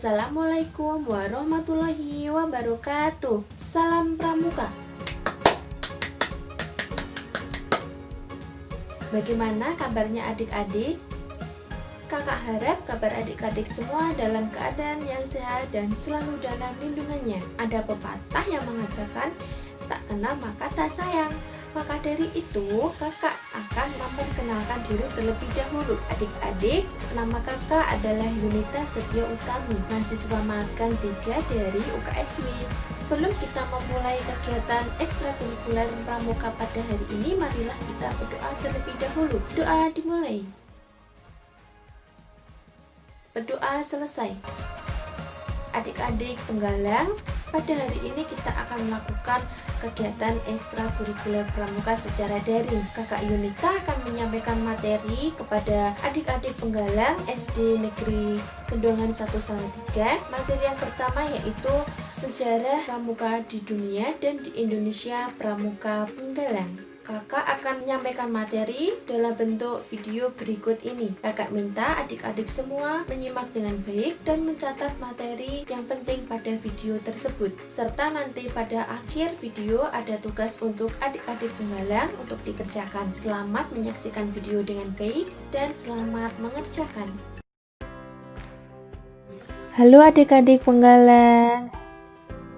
Assalamualaikum warahmatullahi wabarakatuh. Salam Pramuka. Bagaimana kabarnya adik-adik? Kakak harap kabar adik-adik semua dalam keadaan yang sehat dan selalu dalam lindungannya. Ada pepatah yang mengatakan, tak kenal maka tak sayang. Maka dari itu, kakak akan memperkenalkan diri terlebih dahulu. Adik-adik, nama kakak adalah Yunita Setia Utami, mahasiswa magang 3 dari UKSW. Sebelum kita memulai kegiatan ekstrakurikuler pramuka pada hari ini, marilah kita berdoa terlebih dahulu. Doa dimulai. Berdoa selesai. Adik-adik penggalang, pada hari ini kita akan melakukan kegiatan ekstrakurikuler pramuka secara daring. Kakak Yunita akan menyampaikan materi kepada adik-adik penggalang SD Negeri Kendongan 1 Salatiga. Materi yang pertama yaitu sejarah pramuka di dunia dan di Indonesia pramuka penggalang. Kakak akan menyampaikan materi dalam bentuk video berikut ini. Kakak minta adik-adik semua menyimak dengan baik dan mencatat materi yang penting pada video tersebut. Serta nanti pada akhir video ada tugas untuk adik-adik penggalang untuk dikerjakan. Selamat menyaksikan video dengan baik dan selamat mengerjakan. Halo adik-adik penggalang.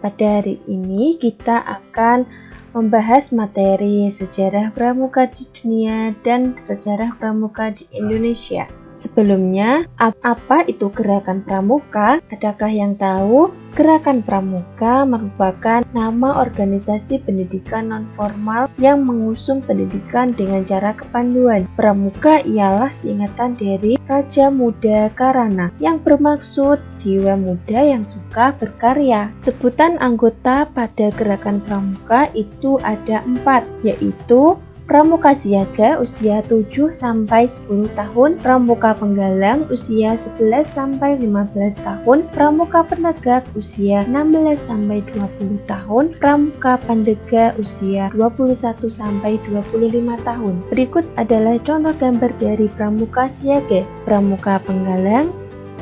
Pada hari ini kita akan membahas materi sejarah pramuka di dunia dan sejarah pramuka di Indonesia. Sebelumnya, apa itu gerakan pramuka? Adakah yang tahu? Gerakan Pramuka merupakan nama organisasi pendidikan non-formal yang mengusung pendidikan dengan cara kepanduan. Pramuka ialah singkatan dari Raja Muda Karana yang bermaksud jiwa muda yang suka berkarya. Sebutan anggota pada gerakan Pramuka itu ada 4, yaitu Pramuka Siaga usia 7-10 tahun, Pramuka Penggalang usia 11-15 tahun, Pramuka Penegak usia 16-20 tahun, Pramuka Pandega usia 21-25 tahun. Berikut adalah contoh gambar dari Pramuka Siaga, Pramuka Penggalang,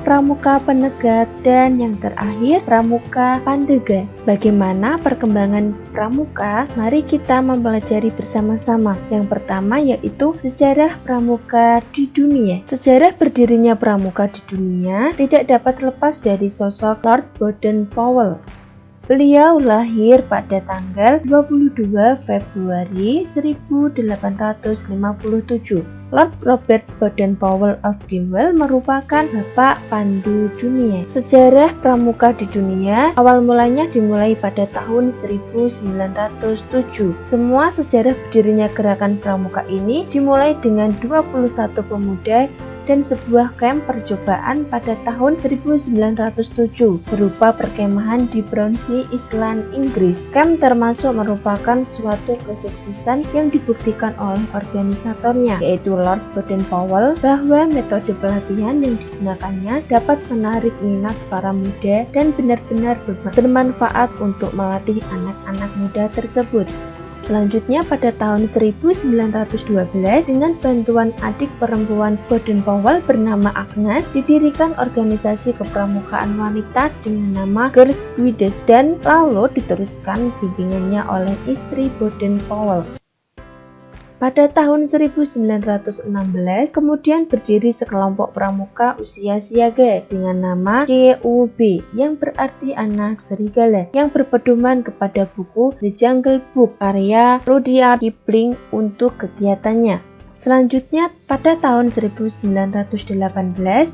Pramuka Penegak, dan yang terakhir Pramuka Pandega. Bagaimana perkembangan pramuka? Mari kita mempelajari bersama-sama. Yang pertama yaitu sejarah pramuka di dunia. Sejarah berdirinya pramuka di dunia tidak dapat lepas dari sosok Lord Baden-Powell. Beliau lahir pada tanggal 22 Februari 1857. Lord Robert Baden-Powell of Gimwell merupakan bapak pandu dunia. Sejarah pramuka di dunia awal mulanya dimulai pada tahun 1907. Semua sejarah berdirinya gerakan pramuka ini dimulai dengan 21 pemuda dan sebuah camp percobaan pada tahun 1907 berupa perkemahan di Brownsea Island, Inggris. Camp termasuk merupakan suatu kesuksesan yang dibuktikan oleh organisatornya, yaitu Lord Baden-Powell, bahwa metode pelatihan yang digunakannya dapat menarik minat para muda dan benar-benar bermanfaat untuk melatih anak-anak muda tersebut. Selanjutnya pada tahun 1912 dengan bantuan adik perempuan Baden-Powell bernama Agnes didirikan organisasi kepramukaan wanita dengan nama Girls Guides dan lalu diteruskan bimbingannya oleh istri Baden-Powell. Pada tahun 1916 kemudian berdiri sekelompok pramuka usia siaga dengan nama CUB yang berarti anak serigala yang berpedoman kepada buku The Jungle Book karya Rudyard Kipling untuk kegiatannya. Selanjutnya pada tahun 1918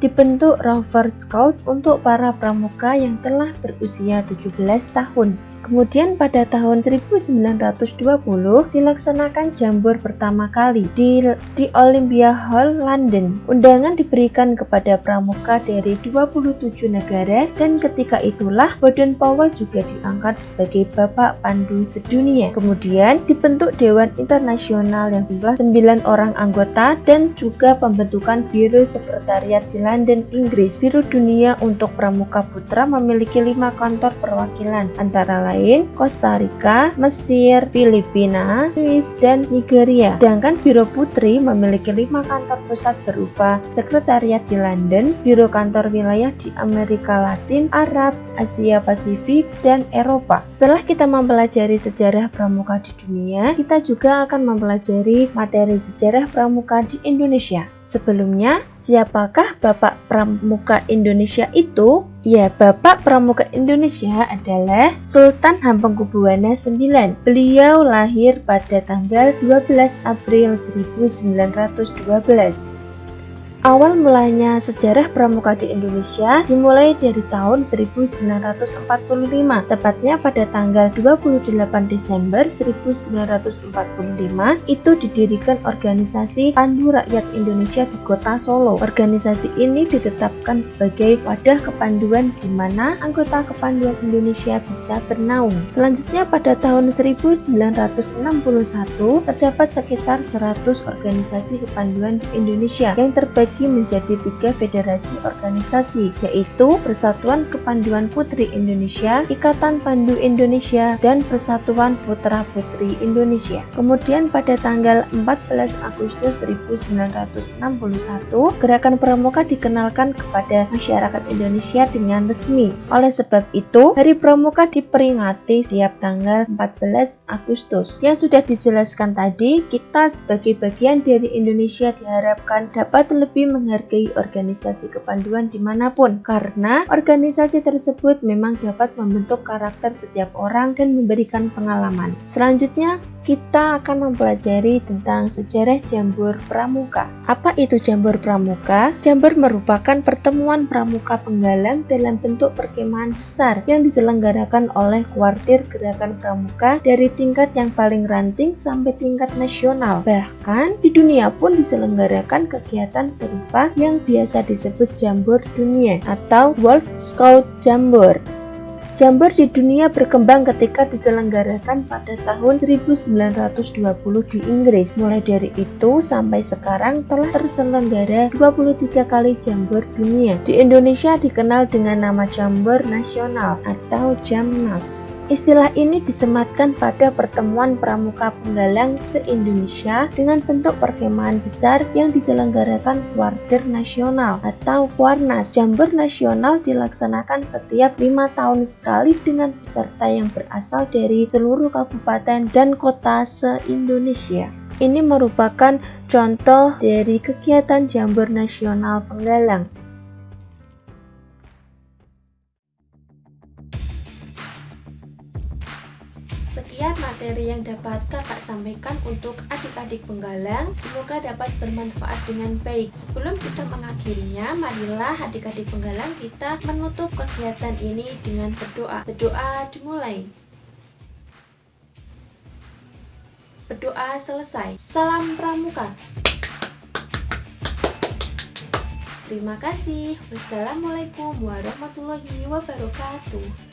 dibentuk Rover Scout untuk para pramuka yang telah berusia 17 tahun. Kemudian pada tahun 1920 dilaksanakan jambor pertama kali di Olympia Hall, London. Undangan diberikan kepada pramuka dari 27 negara dan ketika itulah Baden-Powell juga diangkat sebagai bapak pandu sedunia. Kemudian dibentuk Dewan Internasional yang jumlah 9 orang tentang anggota dan juga pembentukan Biro Sekretariat di London, Inggris. Biro Dunia untuk Pramuka Putra memiliki 5 kantor perwakilan, antara lain Costa Rica, Mesir, Filipina, Swiss, dan Nigeria. Sedangkan Biro Putri memiliki 5 kantor pusat berupa Sekretariat di London, Biro Kantor Wilayah di Amerika Latin, Arab, Asia Pasifik, dan Eropa. Setelah kita mempelajari sejarah pramuka di dunia, kita juga akan mempelajari materi sejarah pramuka di Indonesia. Sebelumnya, siapakah Bapak Pramuka Indonesia itu? Ya, Bapak Pramuka Indonesia adalah Sultan Hamengkubuwana IX. Beliau lahir pada tanggal 12 April 1912. Awal mulanya sejarah pramuka di Indonesia dimulai dari tahun 1945, tepatnya pada tanggal 28 Desember 1945 itu didirikan organisasi Pandu Rakyat Indonesia di Kota Solo. Organisasi ini ditetapkan sebagai wadah kepanduan di mana anggota kepanduan Indonesia bisa bernaung. Selanjutnya pada tahun 1961 terdapat sekitar 100 organisasi kepanduan di Indonesia yang terbagi menjadi 3 federasi organisasi, yaitu Persatuan Kepanduan Putri Indonesia, Ikatan Pandu Indonesia, dan Persatuan Putra Putri Indonesia. Kemudian pada tanggal 14 Agustus 1961, Gerakan Pramuka dikenalkan kepada masyarakat Indonesia dengan resmi. Oleh sebab itu, Hari Pramuka diperingati setiap tanggal 14 Agustus. Yang sudah dijelaskan tadi, kita sebagai bagian dari Indonesia diharapkan dapat lebih menghargai organisasi kepanduan dimanapun, karena organisasi tersebut memang dapat membentuk karakter setiap orang dan memberikan pengalaman. Selanjutnya, kita akan mempelajari tentang sejarah Jambor Pramuka. Apa itu Jambor Pramuka? Jambor merupakan pertemuan pramuka penggalang dalam bentuk perkemahan besar yang diselenggarakan oleh kuartir gerakan pramuka dari tingkat yang paling ranting sampai tingkat nasional. Bahkan di dunia pun diselenggarakan kegiatan serupa yang biasa disebut Jambor Dunia atau World Scout Jambor. Jambor di dunia berkembang ketika diselenggarakan pada tahun 1920 di Inggris. Mulai dari itu sampai sekarang telah terselenggara 23 kali Jambor Dunia. Di Indonesia dikenal dengan nama Jambor Nasional atau Jamnas. Istilah ini disematkan pada pertemuan pramuka penggalang se-Indonesia dengan bentuk perkemahan besar yang diselenggarakan kuartir nasional atau Kuarnas. Jambor nasional dilaksanakan setiap 5 tahun sekali dengan peserta yang berasal dari seluruh kabupaten dan kota se-Indonesia. Ini merupakan contoh dari kegiatan Jambor Nasional Penggalang. Sekian materi yang dapat kakak sampaikan untuk adik-adik penggalang. Semoga dapat bermanfaat dengan baik. Sebelum kita mengakhirinya, marilah adik-adik penggalang kita menutup kegiatan ini dengan berdoa. Berdoa dimulai. Berdoa selesai. Salam Pramuka. Terima kasih. Wassalamualaikum warahmatullahi wabarakatuh.